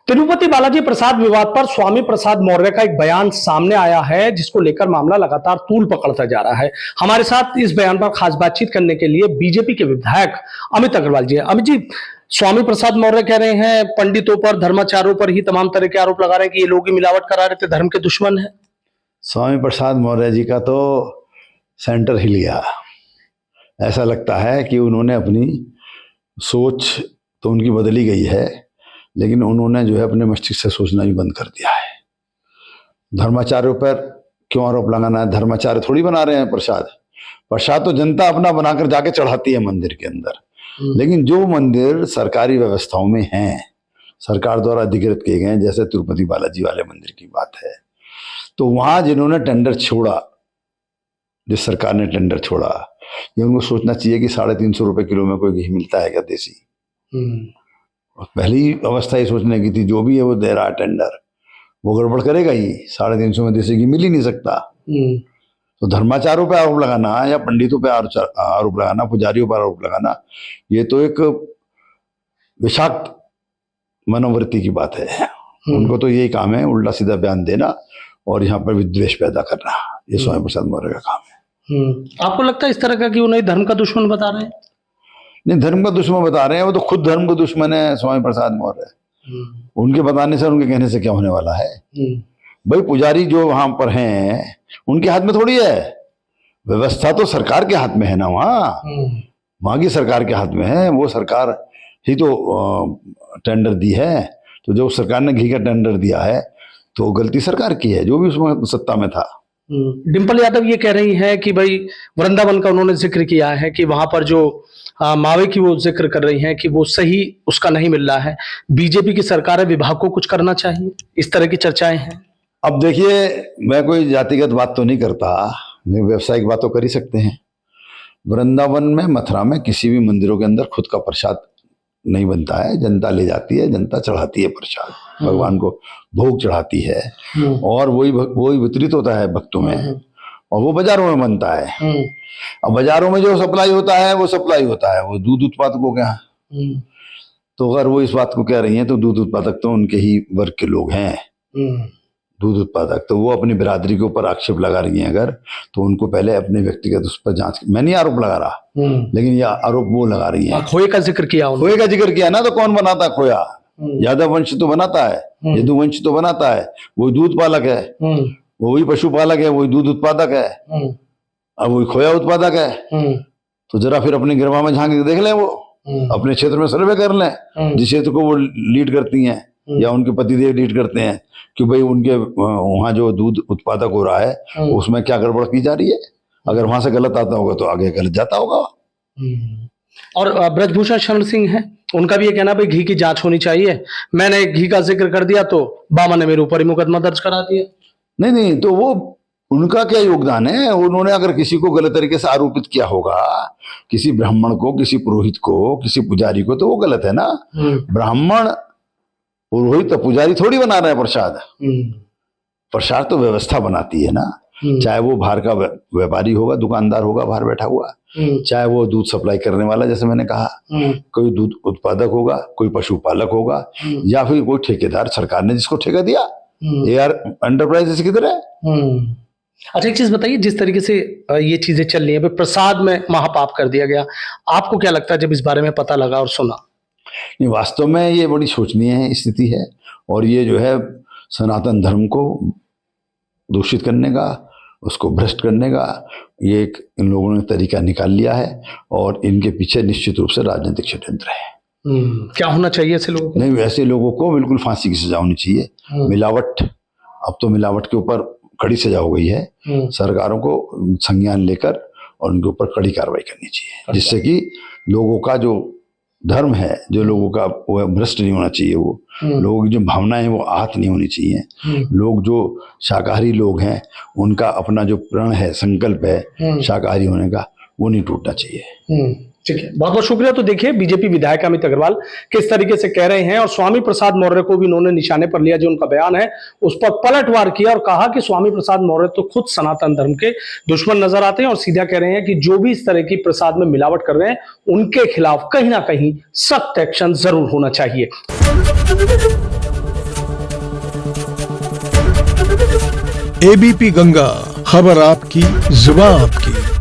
तिरुपति बालाजी प्रसाद विवाद पर स्वामी प्रसाद मौर्य का एक बयान सामने आया है, जिसको लेकर मामला लगातार तूल पकड़ता जा रहा है। हमारे साथ इस बयान पर खास बातचीत करने के लिए बीजेपी के विधायक अमित अग्रवाल जी हैं। अमित जी, स्वामी प्रसाद मौर्य कह रहे हैं पंडितों पर, धर्माचार्यों पर ही तमाम तरह के आरोप लगा रहे हैं कि ये लोग ही मिलावट करा रहे थे, धर्म के दुश्मन है। स्वामी प्रसाद मौर्य जी का तो सेंटर हिल गया। ऐसा लगता है कि उन्होंने अपनी सोच तो उनकी बदली गई है, लेकिन उन्होंने जो है अपने मस्तिष्क से सोचना भी बंद कर दिया है। धर्माचार्यों पर क्यों आरोप लगाना है? धर्माचार्य थोड़ी बना रहे हैं प्रसाद। प्रसाद तो जनता अपना बनाकर जाके चढ़ाती है मंदिर के अंदर। लेकिन जो मंदिर सरकारी व्यवस्थाओं में हैं, सरकार द्वारा अधिकृत किए गए हैं, जैसे तिरुपति बालाजी वाले मंदिर की बात है, तो वहां जिन्होंने टेंडर छोड़ा, जिस सरकार ने टेंडर छोड़ा, ये उनको सोचना चाहिए कि 350 रुपए किलो में कोई घी मिलता है क्या देसी? पहली अवस्था ये सोचने की थी, जो भी है वो दे रहा है टेंडर, वो गड़बड़ करेगा ही। 350 में देसी घी मिल ही नहीं सकता। तो धर्माचार्यों पे आरोप लगाना या पंडितों पे आरोप लगाना, पुजारियों पर आरोप लगाना, ये तो एक विषाक्त मनोवृत्ति की बात है। उनको तो यही काम है, उल्टा सीधा बयान देना और यहाँ पर विद्वेष पैदा करना। ये स्वामी प्रसाद मौर्य का काम है। आपको लगता है इस तरह का कि उन्हें धर्म का दुश्मन बता रहे हैं? नहीं, धर्म का दुश्मन बता रहे हैं, वो तो खुद धर्म का दुश्मन है स्वामी प्रसाद मौर्य। उनके बताने से, उनके कहने से क्या होने वाला है? भाई पुजारी जो वहां पर हैं, उनके हाथ में थोड़ी है व्यवस्था, तो सरकार के हाथ में है ना। वहां की सरकार के हाथ में है। वो सरकार ही तो टेंडर दी है। तो जो सरकार ने घी का टेंडर दिया है तो गलती सरकार की है, जो भी उसमें सत्ता में था। डिंपल यादव ये कह रही है कि भाई वृंदावन का उन्होंने जिक्र किया है कि वहां पर जो मावे की वो जिक्र कर रही हैं कि वो सही उसका नहीं मिल रहा है। बीजेपी की सरकार है, विभाग को कुछ करना चाहिए, इस तरह की चर्चाएं हैं। अब देखिए, मैं कोई जातिगत बात तो नहीं करता, व्यवसायिक बात तो कर ही सकते हैं। वृंदावन में, मथुरा में किसी भी मंदिरों के अंदर खुद का प्रसाद नहीं बनता है। जनता ले जाती है, जनता चढ़ाती है प्रसाद, भगवान को भोग चढ़ाती है, और वही वितरित होता है भक्तों में, और वो बाजारों में बनता है। अब बाजारों में जो सप्लाई होता है वो सप्लाई होता है वो दूध उत्पादकों के यहाँ। तो अगर वो इस बात को कह रही हैं तो दूध उत्पादक तो उनके ही वर्ग के लोग हैं। दूध उत्पादक तो वो अपनी बिरादरी के ऊपर आक्षेप लगा रही हैं अगर, तो उनको पहले अपने व्यक्तिगत उस पर जांच। मैं नहीं आरोप लगा रहा, लेकिन ये आरोप वो लगा रही है। खोए का जिक्र किया, खोए का जिक्र किया ना, तो कौन बनाता खोया? यादव वंश तो बनाता है, यदु वंश तो बनाता है, वही दूध पालक है, वही पशुपालक है, वही दूध उत्पादक है, अब वही खोया उत्पादक है। तो जरा फिर अपने गिरवा में झांक के देख लें, वो अपने क्षेत्र में सर्वे कर लें, जिस क्षेत्र को वो लीड करती हैं या उनके पतिदेव लीड करते हैं, कि भाई उनके वहां जो दूध उत्पादक हो रहा है उसमें क्या गड़बड़ की जा रही है। अगर वहां से गलत आता होगा तो आगे गलत जाता होगा। और ब्रजभूषण शरण सिंह है, उनका भी ये कहना भाई घी की जांच होनी चाहिए। मैंने घी का जिक्र कर दिया तो बाबा ने मेरे ऊपर ही मुकदमा दर्ज करा दिया। नहीं, तो वो उनका क्या योगदान है? उन्होंने अगर किसी को गलत तरीके से आरोपित किया होगा, किसी ब्राह्मण को, किसी पुरोहित को, किसी पुजारी को, तो वो गलत है ना। ब्राह्मण, पुरोहित तो पुजारी थोड़ी बना रहे हैं प्रसाद। प्रसाद तो व्यवस्था बनाती है ना। चाहे वो बाहर का व्यापारी होगा, दुकानदार होगा बाहर बैठा हुआ, चाहे वो दूध सप्लाई करने वाला, जैसे मैंने कहा, कोई दूध उत्पादक होगा, कोई पशुपालक होगा, या फिर कोई ठेकेदार, सरकार ने जिसको ठेका दिया, AR एंटरप्राइजेस की तरह। अच्छा, एक चीज बताइए, जिस तरीके से ये चीजें चल रही है, प्रसाद में महापाप कर दिया गया, आपको क्या लगता है जब इस बारे में पता लगा और सुना? नहीं, वास्तव में ये बड़ी शोचनीय स्थिति है, और ये जो है सनातन धर्म को दूषित करने का, उसको भ्रष्ट करने का, ये एक इन लोगों ने तरीका निकाल लिया है, और इनके पीछे निश्चित रूप से राजनीतिक षड्यंत्र है। क्या होना चाहिए ऐसे लोगों को? नहीं, ऐसे लोगों को बिल्कुल फांसी की सजा होनी चाहिए। मिलावट, अब तो मिलावट के ऊपर कड़ी सजा हो गई है। सरकारों को संज्ञान लेकर और उनके ऊपर कड़ी कार्रवाई करनी चाहिए, जिससे कि लोगों का जो धर्म है, जो लोगों का वो भ्रष्ट नहीं होना चाहिए, वो लोगों की जो भावनाएं हैं वो आहत नहीं होनी चाहिए। लोग जो शाकाहारी लोग हैं, उनका अपना जो प्रण है, संकल्प है शाकाहारी होने का, वो नहीं टूटना चाहिए। ठीक है, बहुत बहुत शुक्रिया। तो देखिए, बीजेपी विधायक अमित अग्रवाल किस तरीके से कह रहे हैं, और स्वामी प्रसाद मौर्य को भी इन्होंने निशाने पर लिया। जो उनका बयान है उस पर पलटवार किया और कहा कि स्वामी प्रसाद मौर्य तो खुद सनातन धर्म के दुश्मन नजर आते हैं, और सीधा कह रहे हैं कि जो भी इस तरह की प्रसाद में मिलावट कर रहे हैं उनके खिलाफ कहीं ना कहीं सख्त एक्शन जरूर होना चाहिए। एबीपी गंगा, खबर आपकी, जुबान आपकी।